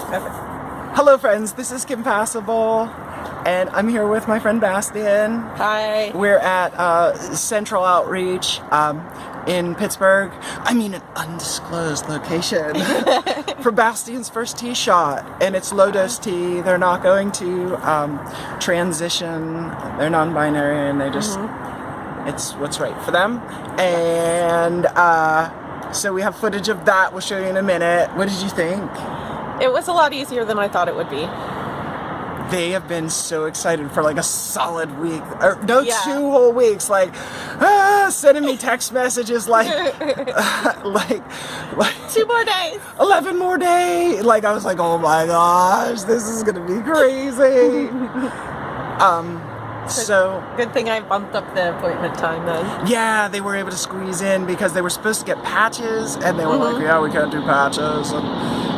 Perfect. Hello friends, this is Passable, and I'm here with my friend Bastian. Hi. We're at Central Outreach in Pittsburgh. I mean an undisclosed location for Bastian's first tea shot, and it's low-dose tea. They're not going to transition. They're non-binary, and they just, it's what's right for them. And so we have footage of that. We'll show you in a minute. What did you think? It was a lot easier than I thought it would be. They have been so excited for like a solid week, or no, Yeah. 2 whole weeks, like sending me text messages like 2 more days. 11 more days. Like I was like, oh my gosh, this is gonna be crazy. So Good thing I bumped up the appointment time then. yeah, they were able to squeeze in because they were supposed to get patches, and they were like, yeah, we can't do patches. And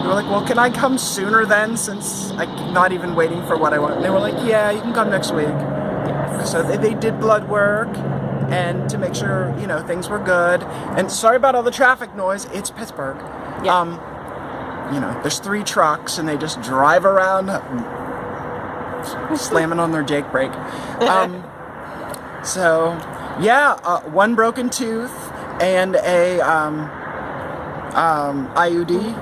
they were like, well, can I come sooner then, since I'm not even waiting for what I want? And they were like, yeah, you can come next week. Yes. So they did blood work, and to make sure, you know, things were good. And sorry about all the traffic noise. It's Pittsburgh. Yeah. You know, there's 3 trucks, and they just drive around slamming on their Jake brake. So yeah, 1 broken tooth and a IUD.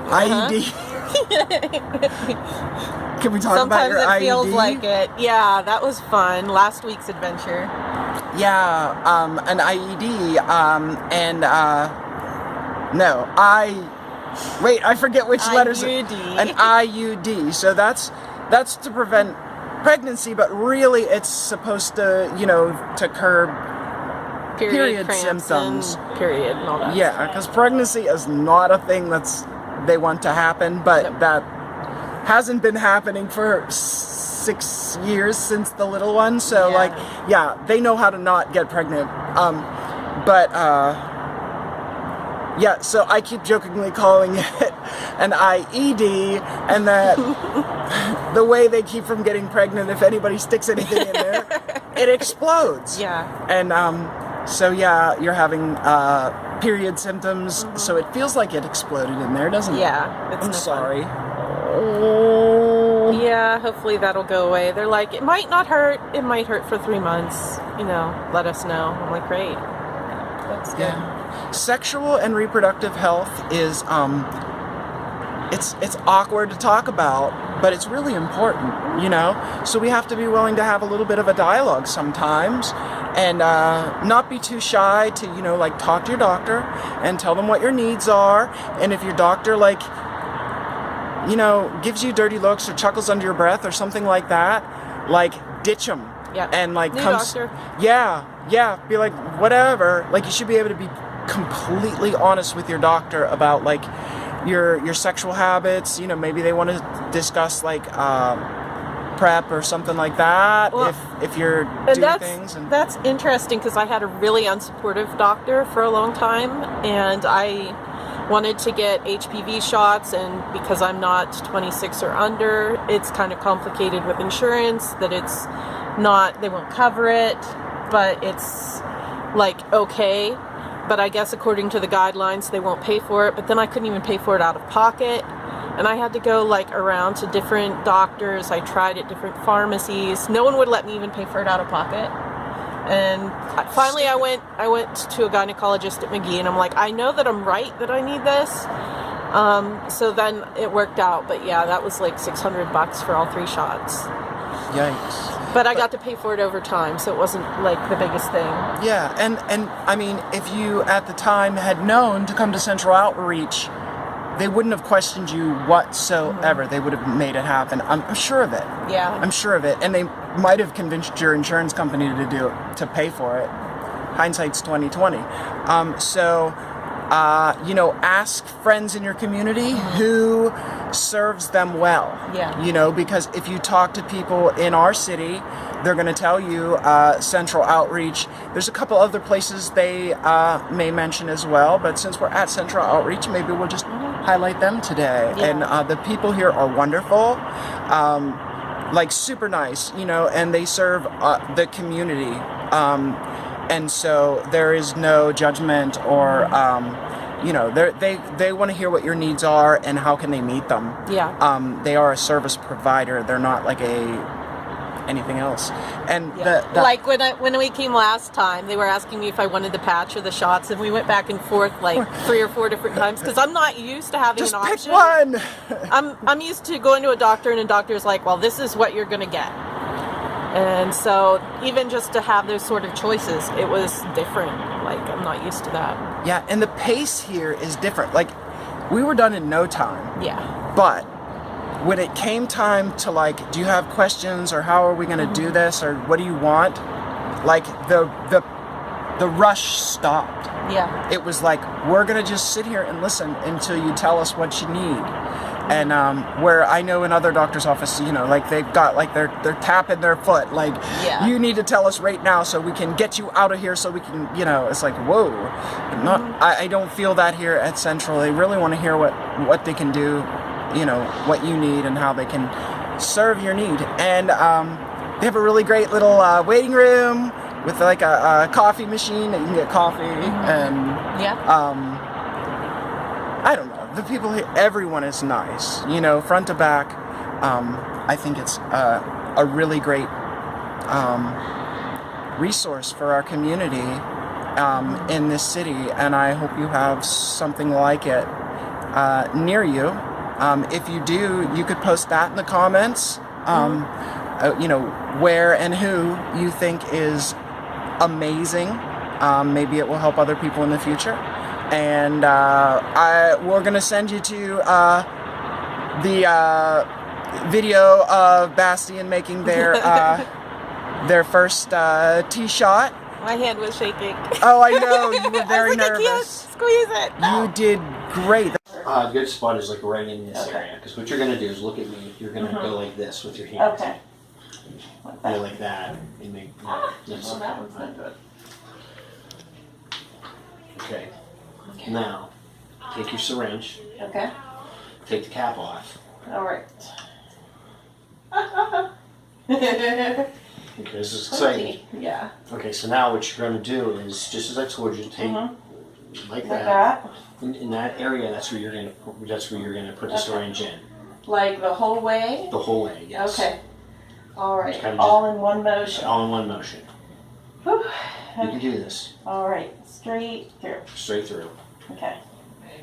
Can we talk about Sometimes your it IUD? feels like it. Yeah, that was fun. Last week's adventure. Yeah, an IED, wait, I forget which letters. IUD. An IUD. So that's to prevent pregnancy, but really it's supposed to, you know, to curb period cramps symptoms. and period and all that. Yeah, because pregnancy is not a thing they want to happen, but Nope. that hasn't been happening for 6 years since the little one. So Yeah. like, yeah, they know how to not get pregnant. Yeah, so I keep jokingly calling it an IED, and that the way they keep from getting pregnant, if anybody sticks anything in there, it explodes. Yeah. And so yeah, you're having period symptoms, so it feels like it exploded in there, doesn't it? Yeah. It's I'm no sorry. fun. Yeah, hopefully that'll go away. They're like, it might not hurt. It might hurt for 3 months. You know, let us know. I'm like, great. That's good. Yeah. Sexual and reproductive health is it's awkward to talk about, but it's really important, you know? So we have to be willing to have a little bit of a dialogue sometimes, and not be too shy to, you know, like talk to your doctor and tell them what your needs are. And if your doctor, like, you know, gives you dirty looks or chuckles under your breath or something like that, like ditch them. Yeah. And like New come doctor. yeah, be like, whatever. Like, you should be able to be completely honest with your doctor about like your sexual habits. You know, maybe they want to discuss like prep or something like that. Well, if you're And doing things. And that's interesting, because I had a really unsupportive doctor for a long time, and I wanted to get HPV shots, and because I'm not 26 or under, it's kind of complicated with insurance, that it's not, they won't cover it, but it's like okay, but I guess according to the guidelines they won't pay for it. But then I couldn't even pay for it out of pocket, and I had to go like around to different doctors. I tried at different pharmacies. No one would let me even pay for it out of pocket. And finally I went to a gynecologist at McGee, and I'm like, I know that I'm right, that I need this. So then it worked out. But yeah, that was like $600 for all 3 shots. yikes. But I got to pay for it over time, so it wasn't like the biggest thing. Yeah, and I mean, if you at the time had known to come to Central Outreach, they wouldn't have questioned you whatsoever. They would have made it happen. I'm sure of it. Yeah. I'm sure of it. And they might have convinced your insurance company to pay for it. Hindsight's 2020. You know, ask friends in your community who serves them well. Yeah. You know, because if you talk to people in our city, they're going to tell you Central Outreach. There's a couple other places they may mention as well, but since we're at Central Outreach, maybe we'll just highlight them today. Yeah. And the people here are wonderful. Like super nice, you know, and they serve the community. And so there is no judgment or you know, they want to hear what your needs are and how can they meet them. Yeah. They are a service provider. They're not like anything else. And like when we came last time, they were asking me if I wanted the patch or the shots, and we went back and forth like 3 or 4 different times because I'm not used to having just an pick option. one. I'm used to going to a doctor and a doctor's like, well, this is what you're gonna get. And so even just to have those sort of choices, it was different. Like, I'm not used to that. Yeah, and the pace here is different. Like, we were done in no time. Yeah. But when it came time to like, do you have questions or how are we going to do this or what do you want? Like the rush stopped. Yeah. It was like, we're going to just sit here and listen until you tell us what you need. And where I know in other doctors' offices, you know, like they've got like they're tapping their foot, like you need to tell us right now so we can get you out of here so we can, you know, it's like, whoa. Not I don't feel that here at Central. They really want to hear what they can do, you know, what you need and how they can serve your need. And they have a really great little waiting room with like a coffee machine that you can get coffee and I don't know. The people here, everyone is nice, you know, front to back. I think it's a really great resource for our community in this city, and I hope you have something like it near you. If you do, you could post that in the comments, you know, where and who you think is amazing. Maybe it will help other people in the future. And we're gonna send you to the video of Bastian making their first tee shot. My hand was shaking. Oh, I know, you were very nervous. I can't squeeze it. You did great. A good spot is like right in this area, because what you're gonna do is look at me. You're gonna go like this with your hands. Okay. Go like that, and make this. That one's not good. Okay. Now, take your syringe. Okay. Take the cap off. All right. Okay, this is exciting. Yeah. Okay, so now what you're going to do is, just as I told you, take like Like that. that. In that area, that's where you're going to put the syringe in. Like the whole way? The whole way, yes. Okay. All right. Kind of All in one motion. All in one motion. Whew. You can do this. All right. Straight through. Straight through. Okay.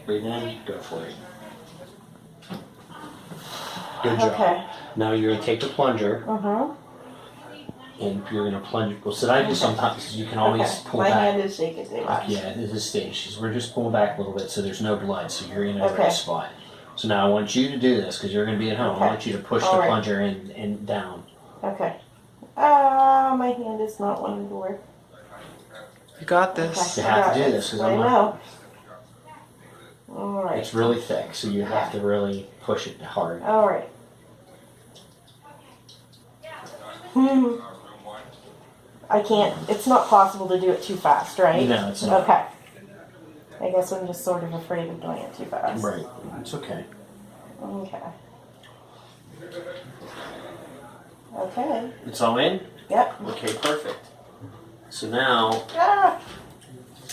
Breathe in, go for it. Good job. Okay. Now you're going to take the plunger and you're going to plunge. Well, so I do sometimes, you can always pull My back. hand is shaking too much. Yeah, this is stage. 'Cause we're just pulling back a little bit so there's no blood, so you're in a right spot. So now I want you to do this because you're going to be at home. I want you to push the plunger in and down. Okay. My hand is not wanting to work. You got this. You have to do this because I know. All right. It's really thick, so you have to really push it hard. All right. I can't. It's not possible to do it too fast, right? No, it's not. Okay. I guess I'm just sort of afraid of doing it too fast. Right. It's okay. Okay. Okay. It's all in? Yep. Okay, perfect. So now, Ah.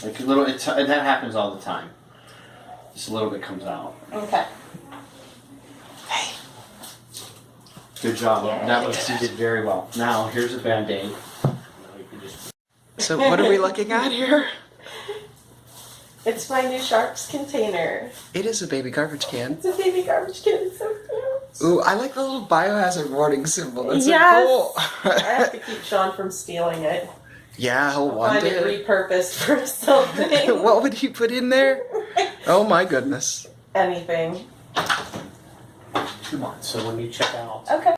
like a little, that happens all the time. Just a little bit comes out. Okay. Good job. Yeah. That was, you did very well. Now, here's a Band-Aid. So what are we looking at here? It's my new Sharps container. It is a baby garbage can. It's a baby garbage can. It's so cute. Ooh, I like the little biohazard warning symbol. That's Yes. so cool. I have to keep Sean from stealing it. Yeah, he'll want Find it it. repurposed for something. What would he put in there? Oh my goodness. Anything. Come on, so let me check out. Okay.